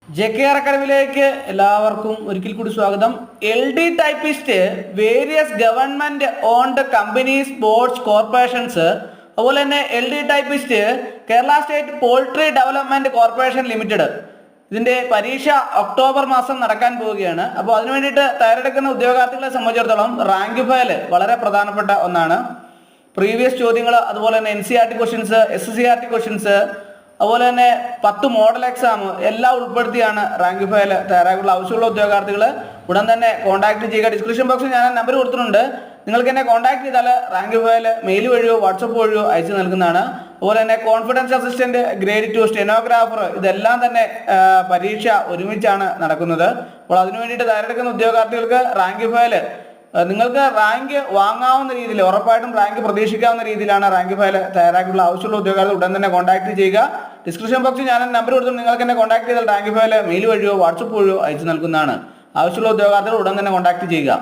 JKR അക്കാദമിയിലേക്ക് എല്ലാവർക്കും ഒരിക്കൽ കൂടി സ്വാഗതം. LD typist various government owned companies boards corporations, അതുപോലെ തന്നെ LD typist Kerala state poultry development corporation limited, ഇതിന്റെ പരീക്ഷ ഒക്ടോബർ മാസം നടക്കാൻ പോവുകയാണ്. അപ്പോൾ അതിനു വേണ്ടിയിട്ട് തയ്യാറെടുക്കുന്ന ഉദ്യോഗാർത്ഥികളെ സംബന്ധിച്ചിടത്തോളം റാങ്ക് ഫയൽ വളരെ പ്രധാനപ്പെട്ട ഒന്നാണ്. പ്രീവിയസ് ചോദ്യങ്ങൾ, അതുപോലെ തന്നെ NCERT ക്വസ്റ്റ്യൻസ്, SCERT ക്വസ്റ്റ്യൻസ്, അതുപോലെ തന്നെ 10 മോഡൽ എക്സാം എല്ലാം ഉൾപ്പെടുത്തിയാണ് റാങ്ക് ഫയൽ തയ്യാറാക്കാനുള്ള. ആവശ്യമുള്ള ഉദ്യോഗാർത്ഥികൾ ഉടൻ തന്നെ കോൺടാക്ട് ചെയ്യുക. ഡിസ്ക്രിപ്ഷൻ ബോക്സിൽ ഞാൻ നമ്പർ കൊടുത്തിട്ടുണ്ട്. നിങ്ങൾക്ക് എന്നെ കോൺടാക്ട് ചെയ്താൽ റാങ്ക് ഫയൽ മെയിൽ വഴിയോ വാട്സപ്പ് വഴിയോ അയച്ചു നൽകുന്നതാണ്. അതുപോലെ തന്നെ കോൺഫിഡൻസ് അസിസ്റ്റന്റ്, ഗ്രേഡ് 2, സ്റ്റെനോഗ്രാഫർ, ഇതെല്ലാം തന്നെ പരീക്ഷ ഒരുമിച്ചാണ് നടക്കുന്നത്. അപ്പോൾ അതിനു വേണ്ടിയിട്ട് തയ്യാറെടുക്കുന്ന ഉദ്യോഗാർത്ഥികൾക്ക് റാങ്ക് ഫയൽ നിങ്ങൾക്ക് റാങ്ക് വാങ്ങാവുന്ന രീതിയിൽ, ഉറപ്പായിട്ടും റാങ്ക് പ്രതീക്ഷിക്കാവുന്ന രീതിയിലാണ് റാങ്ക് ഫയൽ തയ്യാറാക്കിയുള്ള. ആവശ്യമുള്ള ഉദ്യോഗാർത്ഥികൾ ഉടൻ തന്നെ കോൺടാക്ട് ചെയ്യുക. ഡിസ്ക്രിപ്ഷൻ ബോക്സിൽ ഞാൻ നമ്പർ കൊടുത്തു, നിങ്ങൾക്ക് എന്നെ കോൺടാക്ട് ചെയ്താൽ റാങ്ക് ഫയൽ മെയിൽ വഴിയോ വാട്സപ്പ് വഴിയോ അയച്ചു നൽകുന്നതാണ്. ആവശ്യമുള്ള ഉദ്യോഗാർത്ഥികൾ ഉടൻ തന്നെ കോൺടാക്ട് ചെയ്യുക.